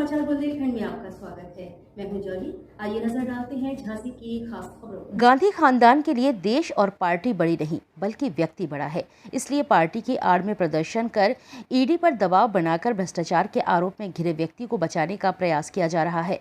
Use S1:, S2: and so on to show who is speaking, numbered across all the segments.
S1: समाचार बुलेटिन में आपका स्वागत है। मैं हूं जॉली। आइए नजर डालते हैं झांसी की खास खबरों।
S2: गांधी खानदान के लिए देश और पार्टी बड़ी नहीं बल्कि व्यक्ति बड़ा है। इसलिए पार्टी की आड़ में प्रदर्शन कर ईडी पर दबाव बनाकर भ्रष्टाचार के आरोप में घिरे व्यक्ति को बचाने का प्रयास किया जा रहा है।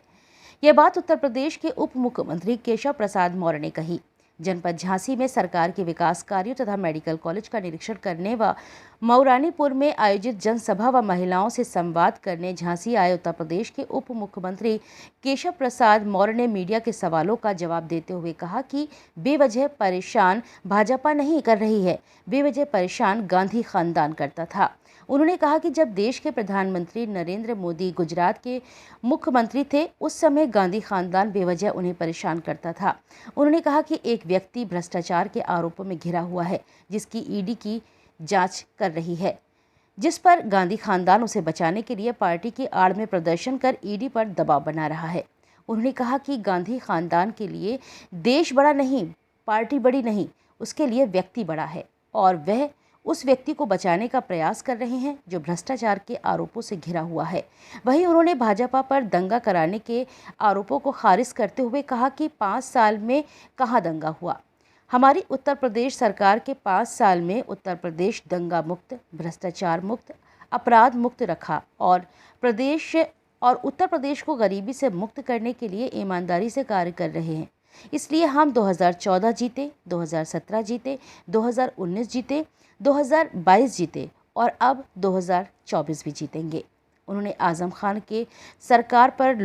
S2: यह बात उत्तर प्रदेश के उप मुख्यमंत्री केशव प्रसाद मौर्य ने कही। जनपद झांसी में सरकार के विकास कार्यों तथा मेडिकल कॉलेज का निरीक्षण करने व मऊरानीपुर में आयोजित जनसभा व महिलाओं से संवाद करने झांसी आए उत्तर प्रदेश के उप मुख्यमंत्री केशव प्रसाद मौर्य ने मीडिया के सवालों का जवाब देते हुए कहा कि बेवजह परेशान भाजपा नहीं कर रही है, बेवजह परेशान गांधी खानदान करता था। उन्होंने कहा कि जब देश के प्रधानमंत्री नरेंद्र मोदी गुजरात के मुख्यमंत्री थे, उस समय गांधी खानदान बेवजह उन्हें परेशान करता था। उन्होंने कहा कि एक व्यक्ति भ्रष्टाचार के आरोपों में घिरा हुआ है, जिसकी ईडी की जांच कर रही है, जिस पर गांधी खानदान उसे बचाने के लिए पार्टी की आड़ में प्रदर्शन कर ईडी पर दबाव बना रहा है। उन्होंने कहा कि गांधी खानदान के लिए देश बड़ा नहीं, पार्टी बड़ी नहीं, उसके लिए व्यक्ति बड़ा है और वह उस व्यक्ति को बचाने का प्रयास कर रहे हैं जो भ्रष्टाचार के आरोपों से घिरा हुआ है। वहीं उन्होंने भाजपा पर दंगा कराने के आरोपों को खारिज करते हुए कहा कि 5 साल में कहां दंगा हुआ। हमारी उत्तर प्रदेश सरकार के 5 साल में उत्तर प्रदेश दंगा मुक्त, भ्रष्टाचार मुक्त, अपराध मुक्त रखा और उत्तर प्रदेश को गरीबी से मुक्त करने के लिए ईमानदारी से कार्य कर रहे हैं। इसलिए हम 2014 जीते, 2017 जीते, 2019 जीते, 2022 जीते और अब 2024 भी जीतेंगे। उन्होंने आजम खान के सरकार पर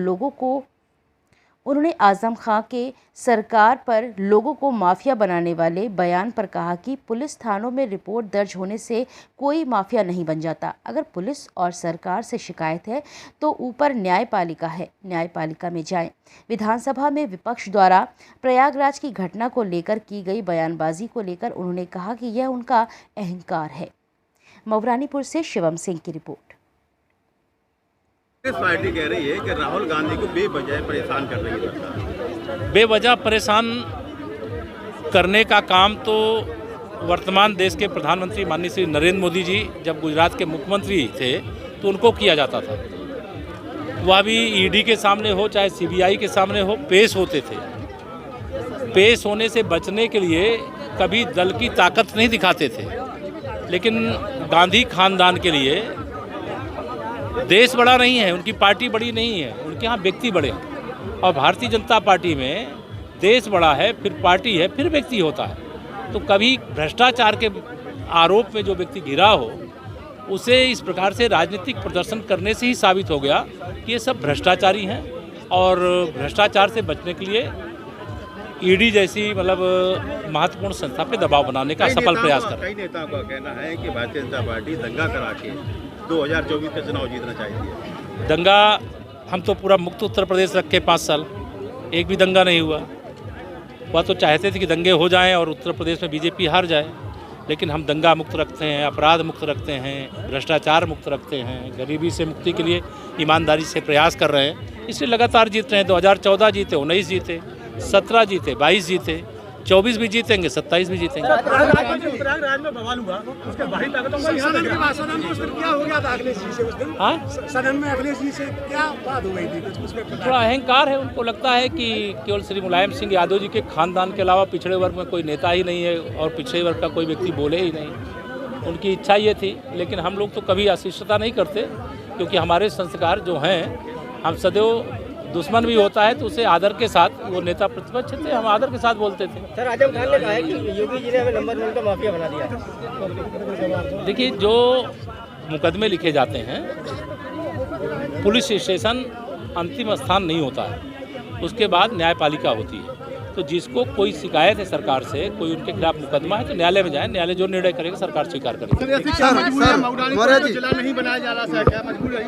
S2: लोगों को माफिया बनाने वाले बयान पर कहा कि पुलिस थानों में रिपोर्ट दर्ज होने से कोई माफिया नहीं बन जाता। अगर पुलिस और सरकार से शिकायत है तो ऊपर न्यायपालिका है, न्यायपालिका में जाएं। विधानसभा में विपक्ष द्वारा प्रयागराज की घटना को लेकर की गई बयानबाजी को लेकर उन्होंने कहा कि यह उनका अहंकार है। मऊरानीपुर से शिवम सिंह की रिपोर्ट।
S3: कांग्रेस पार्टी कह रही है कि राहुल गांधी को बेवजह परेशान कर रही है।
S4: बेवजह परेशान करने का काम तो वर्तमान देश के प्रधानमंत्री माननीय श्री नरेंद्र मोदी जी जब गुजरात के मुख्यमंत्री थे तो उनको किया जाता था। वह भी ईडी के सामने हो चाहे सीबीआई के सामने हो पेश होते थे। पेश होने से बचने के लिए कभी दल की ताकत नहीं दिखाते थे, लेकिन गांधी खानदान के लिए देश बड़ा नहीं है, उनकी पार्टी बड़ी नहीं है, उनके यहाँ व्यक्ति बड़े हैं। और भारतीय जनता पार्टी में देश बड़ा है, फिर पार्टी है, फिर व्यक्ति होता है। तो कभी भ्रष्टाचार के आरोप में जो व्यक्ति घिरा हो उसे इस प्रकार से राजनीतिक प्रदर्शन करने से ही साबित हो गया कि ये सब भ्रष्टाचारी हैं और भ्रष्टाचार से बचने के लिए ईडी जैसी महत्वपूर्ण संस्था पे दबाव बनाने का सफल प्रयास कर रही है।
S3: कई नेताओं का कहना है कि भारतीय जनता पार्टी दंगा करा के 2024 का चुनाव जीतना चाहती है।
S4: दंगा हम तो पूरा मुक्त उत्तर प्रदेश रखे 5 साल, एक भी दंगा नहीं हुआ। वह तो चाहते थे कि दंगे हो जाएं और उत्तर प्रदेश में बीजेपी हार जाए, लेकिन हम दंगा मुक्त रखते हैं, अपराध मुक्त रखते हैं, भ्रष्टाचार मुक्त रखते हैं, गरीबी से मुक्ति के लिए ईमानदारी से प्रयास कर रहे हैं। इसलिए लगातार जीत रहे हैं। 2014 जीते, 19 जीते, 17 जीते, 22 जीते, 24 भी जीतेंगे, 27 भी जीतेंगे।
S3: प्रयागराज में बवाल हुआ, उसके बाहरी ताकतों को क्या हो गया था अखिलेश जी से उस दिन?
S4: हाँ,
S3: सदन में अखिलेश जी से क्या बात हो गई थी?
S4: थोड़ा अहंकार है। उनको लगता है कि केवल श्री मुलायम सिंह यादव जी के खानदान के अलावा पिछड़े वर्ग में कोई नेता ही नहीं है और पिछड़े वर्ग का कोई व्यक्ति बोले ही नहीं। उनकी इच्छा ये थी, लेकिन हम लोग तो कभी अशिष्टता नहीं करते, क्योंकि हमारे संस्कार जो हैं, हम सदैव दुश्मन भी होता है तो उसे आदर के साथ, वो नेता प्रतिपक्ष थे, हम आदर के साथ बोलते थे।
S5: सर, आजम खान ने कहा है कि योगी जी ने हमें नंबर 1 का माफिया बना दिया।
S4: देखिए, जो मुकदमे लिखे जाते हैं, पुलिस स्टेशन अंतिम स्थान नहीं होता है, उसके बाद न्यायपालिका होती है। तो जिसको कोई शिकायत है सरकार से, कोई उनके खिलाफ मुकदमा है, तो न्यायालय में जाए, न्यायालय जो निर्णय करेगा सरकार स्वीकार करेगी।
S3: नहीं बनाया जा रहा है, क्या मजबूर है?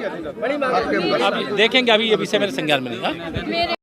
S4: अब देखेंगे, अभी ये विषय मेरे संज्ञान में नहीं।